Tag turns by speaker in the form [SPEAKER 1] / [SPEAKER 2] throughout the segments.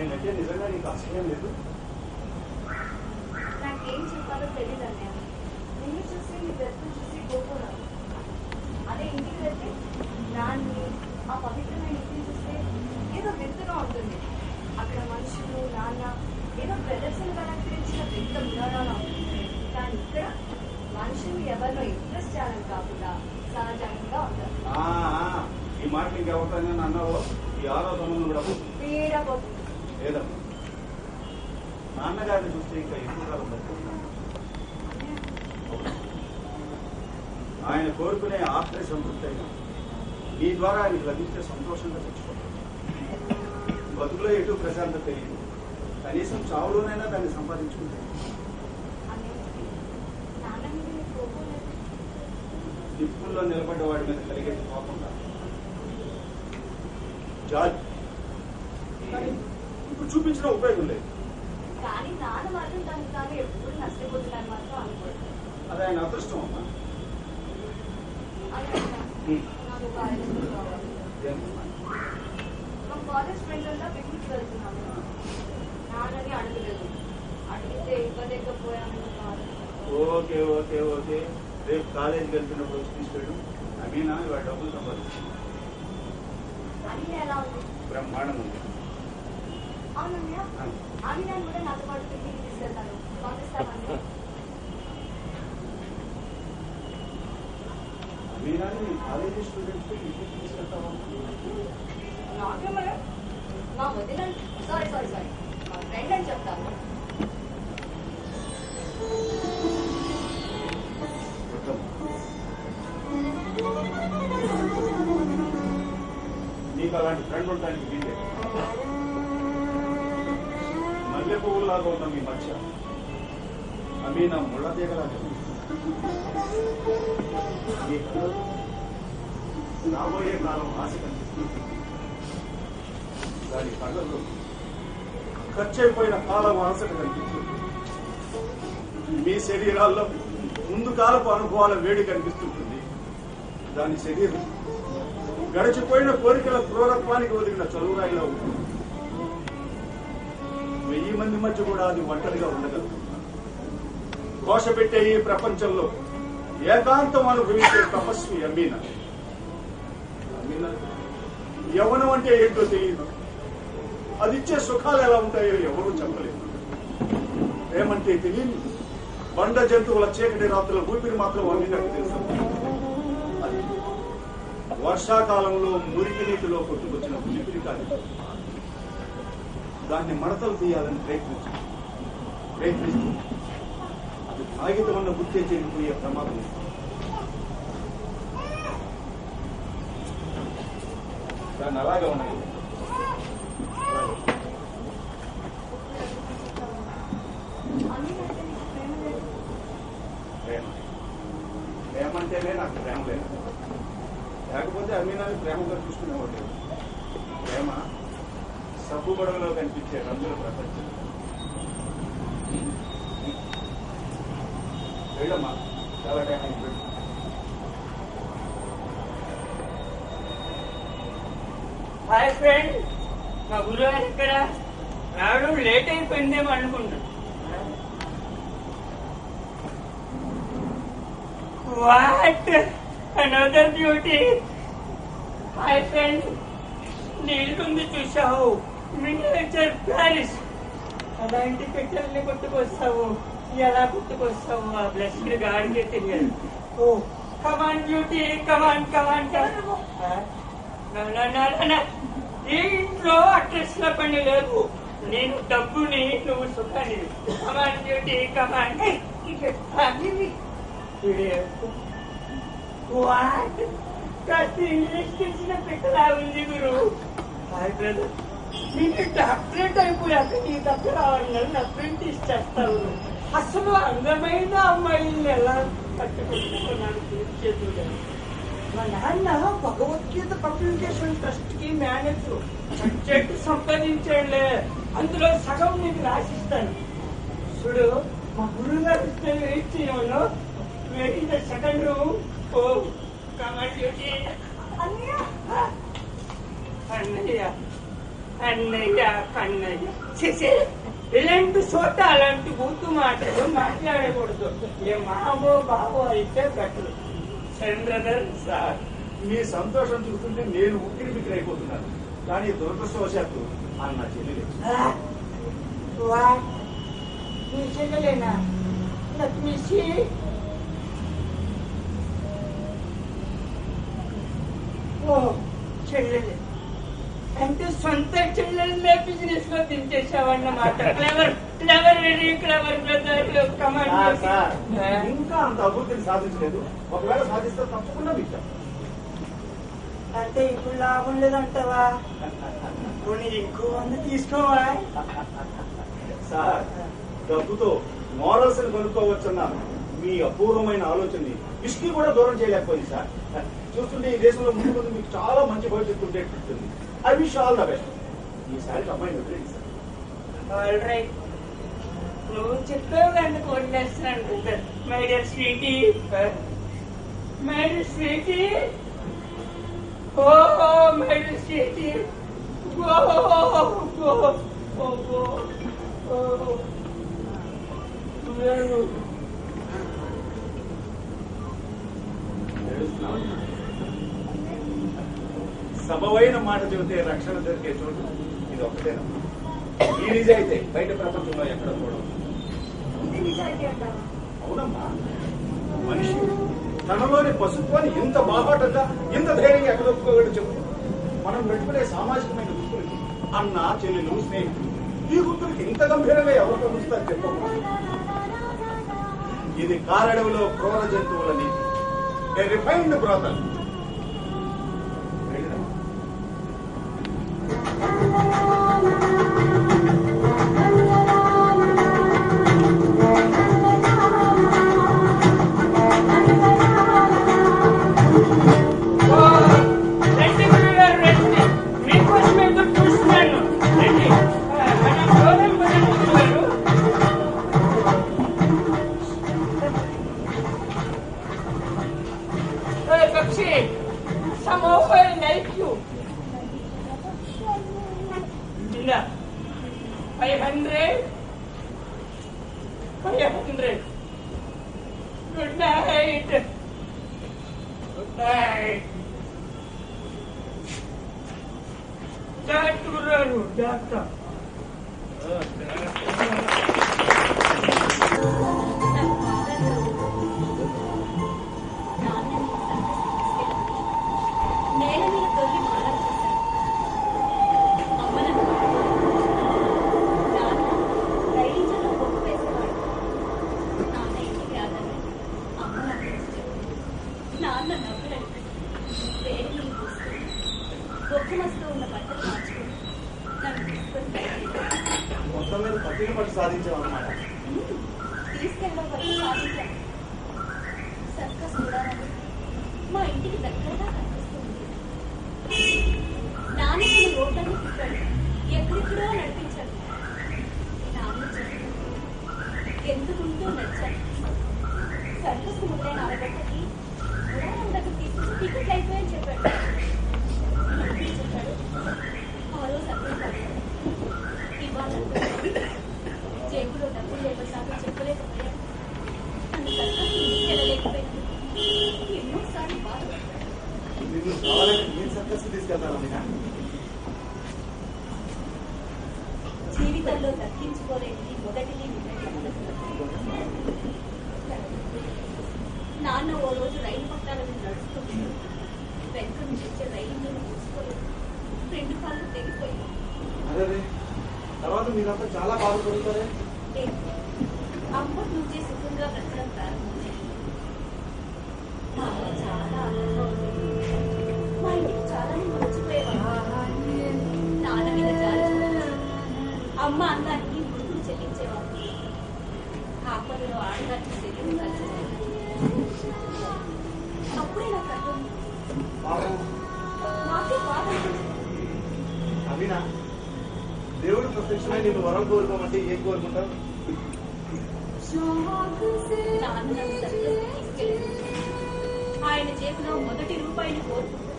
[SPEAKER 1] నేనంటే నిజంగా నీకు అసహ్యం లేదు?
[SPEAKER 2] నాకేం చెప్పాలో తెలియదు అన్నయ్య. నిన్ను చూసి నీ బ్రతుకు చూసి కోరుకోరాదు. అదే ఇంటికి వెళ్తే నాన్ని ఆ పవిత్రమైన ఇంటిని చూస్తే ఏదో వింతగా ఉంటుంది. అక్కడ మనుషులు నాన్న ఏదో ప్రదర్శనగా అలంకరించిన వింత విధానాలు ఉంటుంది. కానీ ఇక్కడ మనుషులు ఎవరినో ఇంప్రెస్ చేయాలని కాకుండా సహజంగా ఉంటారు.
[SPEAKER 1] ఈ మాటలు ఇంకెవరికైనా అన్నావో ఈ ఆలోచన కూడా
[SPEAKER 2] పీడపోతుంది.
[SPEAKER 1] లేదమ్మా, నాన్నగారిని చూస్తే ఇంకా ఎక్కువ కాలం బతుకుంటున్నాను. ఆయన కోరుకునే ఆత్మ సంతృప్తి అయినా నీ ద్వారా ఆయనకు లభిస్తే సంతోషంగా తెచ్చుకోవాలి. బతుకులో ఎటు ప్రశాంతత తెలియదు. కనీసం చావులోనైనా దాన్ని సంపాదించుకుంటే నిప్పుల్లో నిలబడ్డ వాడి మీద కలిగేది పోకుండా జాలి. ఇప్పుడు చూపించిన ఉపయోగం లేదు.
[SPEAKER 2] కానీ నాన్న మాత్రం తను తాను ఎప్పుడు నష్టపోతున్నాను మాత్రం అనుకోడు.
[SPEAKER 1] అది ఆయన అదృష్టం అమ్మా.
[SPEAKER 2] నాకు కాలేజ్ కావాలి. మా కాలేజ్ ఫ్రెండ్స్ అంతా పిక్నిక్ వెళ్తున్నాము. నాన్నని అడగలేదు. అడిగితే ఇవ్వలేకపోయామని కాదు.
[SPEAKER 1] ఓకే ఓకే ఓకే రేపు కాలేజీకి వెళ్తున్నప్పుడు వచ్చి తీసుకెళ్ళు. అమీనా ఇవాళ డబ్బులు సంపాదించు.
[SPEAKER 2] అమీనా ఎలా ఉంది?
[SPEAKER 1] బ్రహ్మాండం ఉంది.
[SPEAKER 2] అవునన్నయ్య, అమీనాని కూడా నాతో పాటు పిక్నిక్ తీసుకెళ్తాను. పంపిస్తామని.
[SPEAKER 1] అమీనాని కాలేజీ స్టూడెంట్స్ ఇంటికి తీసుకెళ్తావా?
[SPEAKER 2] నాకేమన్నా మా వదిన సారీ మా ఫ్రెండ్ అని చెప్తాను.
[SPEAKER 1] నీకు అలాంటి ఫ్రెండ్ ఉండడానికి వీలే. మల్లె పువ్వులాగా ఉన్న మీ మధ్య అమీనా ముళ్ళ తీగలాగా రాబోయే కాలం ఆశ కనిపిస్తుంది. దాని కళ్ళల్లో ఖర్చు అయిపోయిన కాలం అలసట కనిపిస్తుంది. మీ శరీరాల్లో ముందు కాలపు అనుభవాల వేడి కనిపిస్తుంటుంది. దాని శరీరం గడిచిపోయిన కోరికల క్రూరత్వానికి ఒదిగిన చదువురాయిలా ఉంటుంది. 1000 మంది మధ్య కూడా అది ఒంటరిగా ఉండగలుగుతుంది. కోశపెట్టే ఈ ప్రపంచంలో ఏకాంతం అనుభవించే తపస్వి అమీనా. యవ్వనం అంటే ఏంటో తెలియదు. అది ఇచ్చే సుఖాలు ఎలా ఉంటాయో ఎవరూ చెప్పలేదు. ఏమంటే తెలియని బండ జంతువుల చీకటి రాత్రుల ఊపిరి మాత్రం అమీనాకు తెలుసు. అది వర్షాకాలంలో మురికి నీటిలో కొట్టుకొచ్చిన ఊపిరి కాదు. దాన్ని మడతలు తీయాలని ప్రయత్నిస్తూ అది కాగితం అన్న గుర్తే చెరిగిపోయే ప్రమాదం. దాన్ని అలాగే ఉన్నాయి. ప్రేమంటేనే నాకు ప్రేమ లేదు. లేకపోతే అమీనాని ప్రేమగా చూసుకునేవాడు. ప్రేమ సబ్బు గొడవలో కనిపించే రంగుల ప్రపంచం. వెళ్ళమ్మా, చాలా టైం అయిపోయింది.
[SPEAKER 3] హాయ్ ఫ్రెండ్, మా గురువు ఇక్కడ రావడం లేట్ అయిపోయిందేమో అనుకుంటున్నాను. What another beauty. Hi friend, నీ ఇల్లుంది చూసావు, మినియేచర్ ప్యారిస్. అలాంటి పిక్చర్ని గుర్తుకొస్తావు. ఎలా గుర్తుకొస్తావు ఆ బ్లెస్డ్ గాడికే తెలియదు. ఓ కమాన్ బ్యూటీ, కమాన్ కమాన్ కమాన్. ఈ ఇంట్లో అడ్రస్ లో పని లేదు. నేను డబ్బుని, నువ్వు సుఖాన్ని. కమాన్ బ్యూటీ కమాన్. వాట్ కాస్త ఇంగ్లీష్ తెలిసిన పిక్కలా ఉంది గురు. హాయ్ బ్రదర్, నేను డాక్టరేట్ అయిపోయాక నీ దగ్గర వాళ్ళని అప్రెంటిస్ చేస్తావు. అసలు అందమైన అమ్మాయిల్ని ఎలా కట్టుకుంటున్నాను చేతులు. మా నాన్న భగవద్గీత పబ్లికేషన్ ట్రస్ట్ కి మేనేజర్. సబ్జెక్ట్ సంపాదించండి, అందులో సగం నీకు రాసిస్తాను. చూడు, మా గురువు గారు ఇస్తే వెయిట్ చేయమను. Wait in the second room. Oh command duty. అన్నయ్య అన్నయ్య కన్నయ్య. చేసే ఇలాంటి చోట అలాంటి బూతు మాటలు మాట్లాడకూడదు. ఏ మావో బావో అయితే బెటర్. చంద్రధర్ సార్,
[SPEAKER 1] మీ సంతోషం చూస్తుంటే నేను ఉక్కిరి బిక్కిరి అయిపోతున్నాను. కానీ దురదృష్టవశాత్తు అన్న చెల్లెలు
[SPEAKER 3] నీ చెల్లెలేనా? లక్ష్మీసి ఓ చెల్లెలే అంటే సొంత చెల్లెలే బిజినెస్ లో దించేసావన్నమాట. Clever clever very clever brother. Command
[SPEAKER 1] sir, ఇంకా అంత అభివృద్ధిని సాధించలేదు. ఒకవేళ సాధిస్తే తప్పకుండా మీకు చెప్తాను.
[SPEAKER 3] అంటే ఇప్పుడు లాభం లేదంటావా? కొన్ని ఇంకో వంద తీసుకోవా?
[SPEAKER 1] సార్, డబ్బుతో మోరల్స్ ని కొనుక్కోవచ్చన్న మీ అపూర్వమైన ఆలోచనని విష్ణు కూడా దూరం చేయలేకపోయింది సార్. చూస్తుంటే ఈ దేశంలో ముందు ముందు మీకు చాలా మంచి భవిష్యత్తు ఉండేటట్టుంది. I wish all the best. ఈసారి అమ్మాయిని వదిలేండి సార్.
[SPEAKER 3] ఆల్ రైట్, నువ్వు చెప్పావు కానీ కొనేస్తున్నాను. My dear sweetie, my dear sweetie, oh my dear sweetie,
[SPEAKER 1] సబవైన మాట చెబితే రక్షణ దొరికే చోటు ఇది ఒక్కటేనమ్మా. ఈ నిజాయితే బయట ప్రపంచంలో ఎక్కడ కూడా
[SPEAKER 2] ఇది నిజాయితీ అంటావా?
[SPEAKER 1] అవునమ్మా. మనిషి తనలోని పశుత్వాన్ని ఇంత బాహాటంగా ఇంత ధైర్యంగా ఎక్కడ ఒప్పుకోగలడు చెప్పు. మనం పెట్టుకునే సామాజికమైన గుర్తులకి అన్న, చెల్లెలు, స్నేహితులు, ఈ గుర్తులకి ఇంత గంభీరంగా ఎవరు పొందుతారు చెప్పమ్మా. ఇది కారడవిలో క్రూర జంతువులని refined brothel.
[SPEAKER 3] Good night. Good night. Doctor.
[SPEAKER 1] మొత్తం మీద పట్టిన పట్టు సాధించామన్నమాట.
[SPEAKER 2] తీసుకెళ్ళడం వరకు సాధించాం. సర్కస్ చూడాలని మా ఇంటికి దగ్గరగా కనిపిస్తుంది. నాన్నని రోడ్లన్నీ తిప్పాడు, ఎక్కడెక్కడో నడిపించాడు. నాన్న చెప్పాడు, ఎందుకుంటూ నచ్చాడు. సర్కస్ మొదలైన అరగంటకి గుడారం దగ్గర తీసుకొచ్చి టికెట్లు అయిపోయాయని చెప్పాడు. చెప్పాడు ఆ రోజు అర్థం కాదు. జేబులో డబ్బులు లేకపోతే చెప్పలేకపోయాను. నన్ను సర్కస్ తీసుకెళ్ళలేకపోయాను. ఎన్నోసార్లు బాధపడ్డాను.
[SPEAKER 1] నిన్ను కావాలంటే నేను సర్కస్ తీసుకెళ్తాను.
[SPEAKER 2] జీవితంలో దక్కించుకోలేని మొదటిది నాన్న ఓ రోజు రైలు పట్టాల మీద నడుస్తుంది. వెనక నుంచి వచ్చే రైలు మీద చూసుకోలేదు. 2 కాళ్ళు తెగిపోయాయి.
[SPEAKER 1] అదే తర్వాత మీరంతా చాలా బాధపడుతారే.
[SPEAKER 2] అప్పటి నుంచి సుఖంగా బ్రతకడం ప్రారంభించాను. మా అమ్మ చాలా ఆనందంగా ఉండేది. మా ఇంటికి చాలా మర్చిపోయేవాడు. నాన్న మీద జాలి చూపించి అమ్మ అందానికి ముడుపులు చెల్లించేవాడు. ఆపదలో ఆడదానికి శరీరం కలిసి అప్పుడే నాకు అర్థం. నాకే బాధ
[SPEAKER 1] అవినా, దేవుడు ప్రత్యక్షమై నేను వరం కోరుకోమంటే ఏం కోరుకుంటావు?
[SPEAKER 2] నాన్న నన్ను సర్కస్ తీసుకెళ్ళి ఆయన చేతిలో మొదటి రూపాయిని కోరుకుంటాను.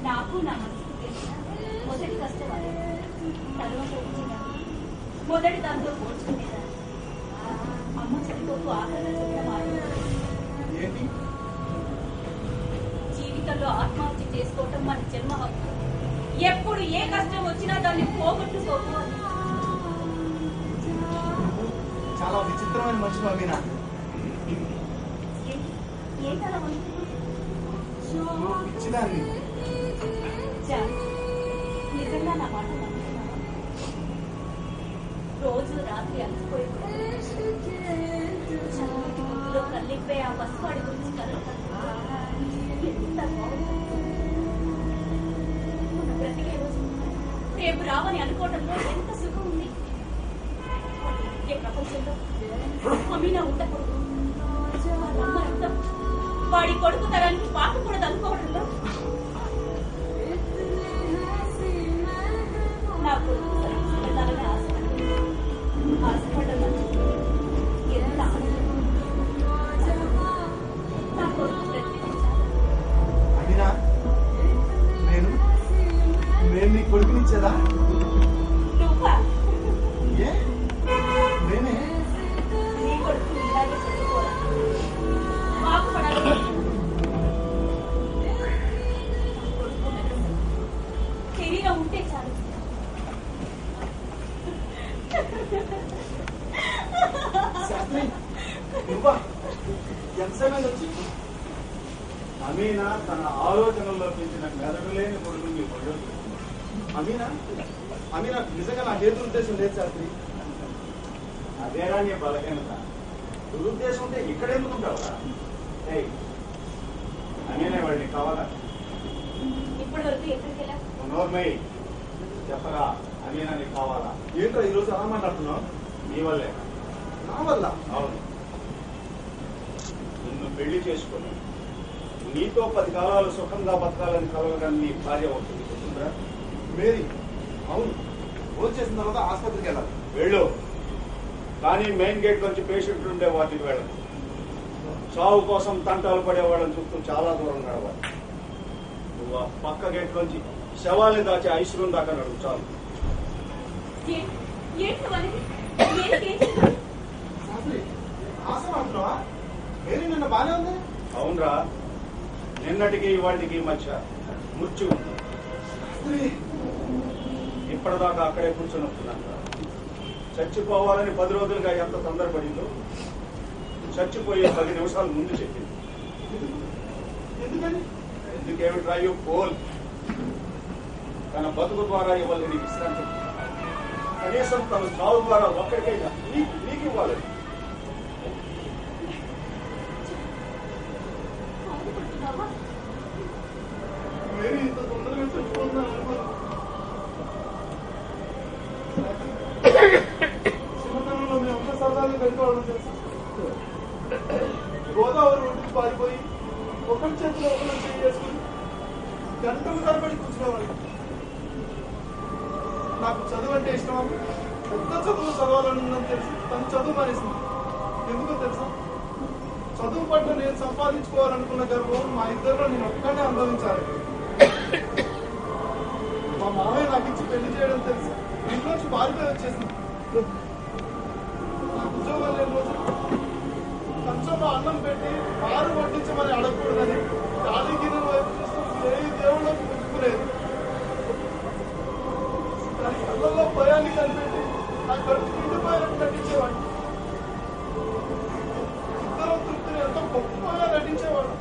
[SPEAKER 2] నాకు నా మనసుకు తెలిసిన మొదటి కష్టం కష్టం అదే. తర్వాత వచ్చిన మొదటి దాంతో పోల్చుకునేదాన్ని. అమ్మ చనిపోతూ ఆఖరిగా చెప్పిన మాట
[SPEAKER 1] ఏంటి?
[SPEAKER 2] జీవితంలో ఆత్మహత్య చేసుకోవటం మన జన్మ హక్కు. ఎప్పుడు ఏ కష్టం వచ్చినా దాన్ని పోగొట్టుకోకు అని.
[SPEAKER 4] చాలా విచిత్రమైన మనిషి మీనా.
[SPEAKER 2] ఏంటలా
[SPEAKER 4] పిచ్చిదాన్ని.
[SPEAKER 2] నిజంగా నా మాట నమ్ముతున్నావా? రోజు రాత్రి అలసిపోయేప్పుడు చల్లటి గొంతులో కళ్ళిపోయి ఆ పసివాడి గురించి కలలు ఎంత బాగుంటుంది. మన బ్రతికే రోజు రేపు రావని అనుకోవడంలో ఎంత సుఖం ఉంది. ఏ ప్రపంచంలో అమీనా ఉండకూడదు. వాళ్ళ అర్థం వాడి కొడుకు తరానికి పాకకూడదు అనుకోవడంలో నా కొడుకు సర్వీస్ వెళ్ళాలని ఆశపడ్డం ఎంత ఆనందం. నా కొడుకు ప్రతిదించాలి.
[SPEAKER 4] అమినా, నేను నీ కొడుకునిచ్చేదా?
[SPEAKER 2] నువ్వా?
[SPEAKER 4] ఏ నేనే?
[SPEAKER 2] నీ కొడుకు ఇలాగే చదువుకోవాలి, బాగుపడాలి. కొడుకు మెదడు శరీరం ఉంటే చాలు.
[SPEAKER 4] శాస్త్రి, నువ్వా? ఎంతసేపు వచ్చి?
[SPEAKER 1] అమీనా తన ఆలోచనల్లో పెంచిన మెదడు లేని కొడుకుని పొగడు.
[SPEAKER 4] అమీనా అమీనా నిజంగా నా హేతు ఉద్దేశం లేదు శాస్త్రి.
[SPEAKER 1] అదేరా నీ బలహీనత. దురుద్దేశం ఉంటే ఇక్కడ ఎందుకుంటావురా? ఏయ్, అమీనా వాడిని కావాలా?
[SPEAKER 2] ఇప్పటి వరకు ఎక్కడికి వెళ్ళా?
[SPEAKER 1] నోర్మై చెప్పరా, అమీనా నీకు కావాలా?
[SPEAKER 4] ఏంట్రా ఈరోజు అలా మాట్లాడుతున్నావు?
[SPEAKER 1] నీ వల్లే.
[SPEAKER 4] నా వల్ల?
[SPEAKER 1] అవును, నిన్ను పెళ్లి చేసుకుని నీతో 10 కాలాలు సుఖంగా బతకాలని కలవగానే నీ భార్య అవుతుంది. గుర్తుందా?
[SPEAKER 4] మేరీ, అవును. ఫోన్ చేసిన తర్వాత ఆసుపత్రికి వెళ్ళాలి.
[SPEAKER 1] వెళ్ళు, కానీ మెయిన్ గేట్ నుంచి పేషెంట్లు ఉండే వాటికి వెళ్ళదు. చావు కోసం తంటాలు పడేవాళ్ళని చూస్తూ చాలా దూరం నడవాలి. నువ్వు ఆ పక్క గేట్ నుంచి శవాల్ని దాచి ఐశ్వర్యం దాకా నడువు చాలు.
[SPEAKER 4] శాస్త్రి, ఆశ మాత్రమా? మేరీ నిన్న బానే ఉంది.
[SPEAKER 1] అవునరా, నిన్నటికి ఇవాటికి మధ్య మృత్యు ఉంది.
[SPEAKER 4] శాస్త్రి,
[SPEAKER 1] ఇప్పటిదాకా అక్కడే కూర్చొని వస్తున్నాను. చచ్చిపోవాలని 10 రోజులుగా ఎంత తొందరపడిందో చచ్చిపోయే 10 నిమిషాల ముందు చెప్పింది.
[SPEAKER 4] ఎందుకని?
[SPEAKER 1] ఎందుకేమిటి రాయు పోల్ తన బతుకు ద్వారా ఇవ్వాలని విశ్రాంతి, కనీసం తన చావు ద్వారా ఒక్కడికైనా నీకు ఇవ్వాలి.
[SPEAKER 4] మేరీ ఇంత తొందరగా చచ్చిపోతున్నాను అనుకోను. చిన్నతనంలో మేము అమ్మ సరదాగా గడిపేవాళ్ళం తెలుసు. గోదావరి ఒడ్డుకు పారిపోయి ఒకరి చేతిలో ఒకరు చేసుకుని గంటలు తరబడి కూర్చునేవాళ్ళు. నాకు చదువు అంటే ఇష్టం. పెద్ద చదువు చదవాలని తెలుసు. తను చదువు మానేసింది. ఎందుకో తెలుసా? చదువు పట్ల నేను సంపాదించుకోవాలనుకున్న గర్వం మా ఇద్దరిలో నేను ఒక్కడే అనుభవించాలి. మా మామయ్య నాకు ఇచ్చి పెళ్లి చేయడం తెలుసు. ఇంట్లోంచి పారిపోయి వచ్చేసింది. నాకు ఉద్యోగం లేని రోజు కంచంలో అన్నం పెట్టి పాలు వడ్డించమని అడగకూడదని ఖాళీ గిన్నెల వైపు చూస్తూ ఏ దేవుళ్ళకి పుచ్చుకునేది. దాని కళ్ళల్లో భయాన్ని కనిపెట్టి నా కడుపు నిండిపోయినట్టు నటించేవాడు. ఇద్దరు తృప్తిని ఎంతో గొప్పగా నటించేవాడు.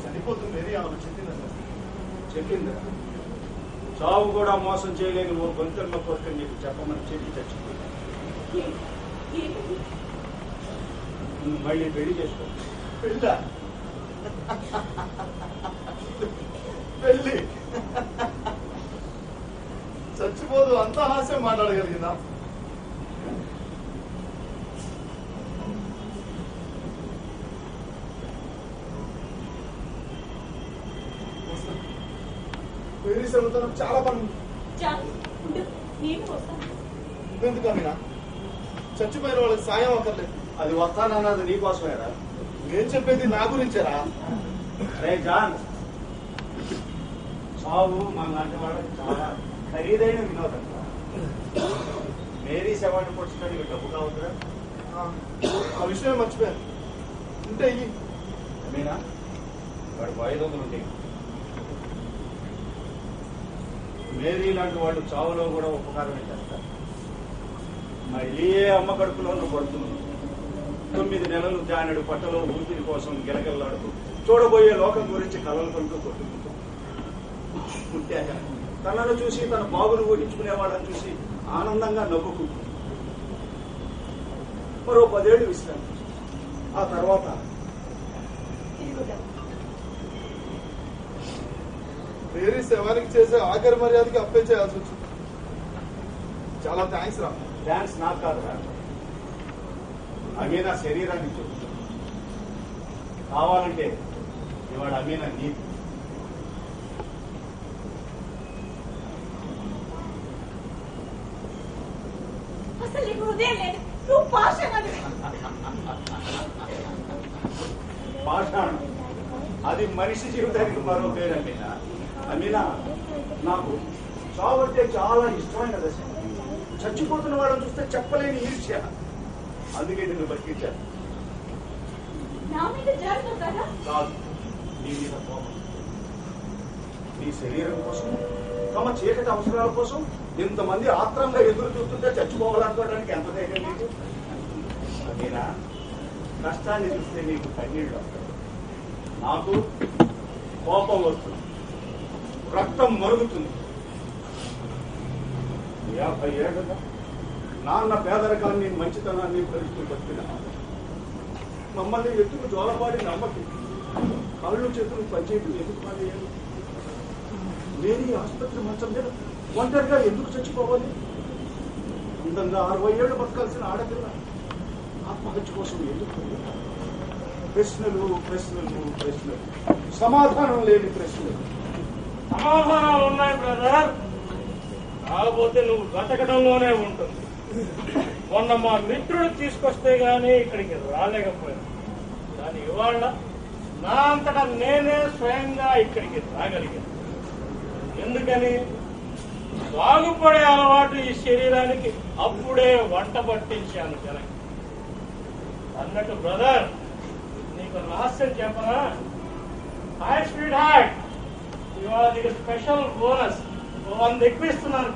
[SPEAKER 4] చనిపోతుంది ఆమె చెప్పిందా?
[SPEAKER 1] చెప్పింది. చావు కూడా మోసం చేయలేని ఓ గొంతుల్లో కోరికని నీకు చెప్పమని చెప్పి చచ్చిపోయింది. నువ్వు మళ్ళీ పెళ్లి చేసుకో.
[SPEAKER 4] పెళ్ళా? పెళ్ళి చచ్చిపోదు. అంత హాస్యం మాట్లాడగలిగిందా? వేరే చదువుతాను. చాలా పని ఉంది. ఎందుకు మీనా? చచ్చిపోయిన వాళ్ళకి సాయం అక్కర్లేదు.
[SPEAKER 1] అది వస్తానన్నది నీకోసమేరా.
[SPEAKER 4] నేను చెప్పేది నా గురించేరా.
[SPEAKER 1] రే జాన్, చావు మన లాంటి వాళ్ళకి చాలా ఖరీదైన వినోదం. మేరీ శవాన్ని పొడ్చడానికి డబ్బు కావద్దురా?
[SPEAKER 4] ఆ విషయం మర్చిపోయాను. ఉంటే ఇయ్యి.
[SPEAKER 1] మీనా వాడు 500 ఉంటాయి. మేరీ లాంటి వాళ్ళు చావులో కూడా ఉపకారమే చేస్తారు. మళ్ళీ అమ్మ కడుపులో పడుతున్నావు. 9 నెలలు జానెడు పట్టలో ఊపిరి కోసం గిలగిల్లాడుతూ చూడబోయే లోకం గురించి కలలు కంటూ కొట్టుకుంటూ ఉంటే తనను చూసి తన బాగును ఊహించుకునేవాళ్ళని చూసి ఆనందంగా నవ్వుకుంటూ మరో 10 ఏళ్ళు విశ్రాంతి. ఆ తర్వాత
[SPEAKER 4] మేరీ శవానికి చేసే ఆఖరి మర్యాదకి అప్పే చేయాల్సి వచ్చింది. చాలా థ్యాంక్స్ రా.
[SPEAKER 1] థ్యాంక్స్ నాకు కాదురా, అమీనా శరీరాన్ని చెబుతుంది. కావాలంటే ఇవాళ అమీనా నీకు.
[SPEAKER 2] అసలు నీకు హృదయం లేదు, నువ్వు పాషాణుడివి.
[SPEAKER 1] పాషాణం అది మనిషి జీవితానికి మరో పేరు. అమీనా, అమీనా నాకు చావు అంటే చాలా ఇష్టమైన దశ. చచ్చిపోతున్న వాళ్ళని చూస్తే చెప్పలేని ఈర్ష్య. అందుకే నిన్ను బతికించాను.
[SPEAKER 2] నా మీద జారుతో కదా?
[SPEAKER 1] కాదు, నీ మీద కోపం. నీ శరీరం కోసం, తమ చీకటి అవసరాల కోసం ఇంతమంది ఆత్రంగా ఎదురు చూస్తుంటే చచ్చిపోవాలనుకోవడానికి ఎంత ధైర్యం నీకు? అదేనా, కష్టాన్ని చూస్తే నీకు కన్నీళ్ళు వస్తాయి. నాకు కోపం వస్తుంది, రక్తం మరుగుతుంది. 50 ఏళ్ళుగా నాన్న పేదరికాన్ని మంచితనాన్ని భరిస్తూ బతికిన మమ్మల్ని ఎత్తుకు జోలపాడి నమ్మకి కళ్ళు చేతులు పనిచేయటం ఎందుకు పనిచేయాలి? లేని ఆసుపత్రి మంచం మీద ఒంటరిగా ఎందుకు చచ్చిపోవాలి? అందంగా 60 ఏళ్ళు బతకాల్సిన ఆడపిల్ల ఆత్మహత్య కోసం ఎందుకు? ప్రశ్నలు ప్రశ్నలు ప్రశ్నలు, సమాధానం లేని ప్రశ్నలు.
[SPEAKER 3] సమాధానాలు ఉన్నాయి బ్రదర్, కాకపోతే నువ్వు బతకడంలోనే ఉంటుంది. మొన్న మా మిత్రుడు తీసుకొస్తే గానీ ఇక్కడికి రాలేకపోయాను, కానీ ఇవాళ నా అంతటా నేనే స్వయంగా ఇక్కడికి రాగలిగాను. ఎందుకని? బాగుపడే అలవాటు ఈ శరీరానికి అప్పుడే వంట పట్టించాను జనకి. అన్నట్టు బ్రదర్, నీకు రహస్యం చెప్పనా? హాయ్ స్వీట్ హార్ట్, ఇవాళ నీకు స్పెషల్ బోనస్ 100 ఎక్కువ ఇస్తున్నాను.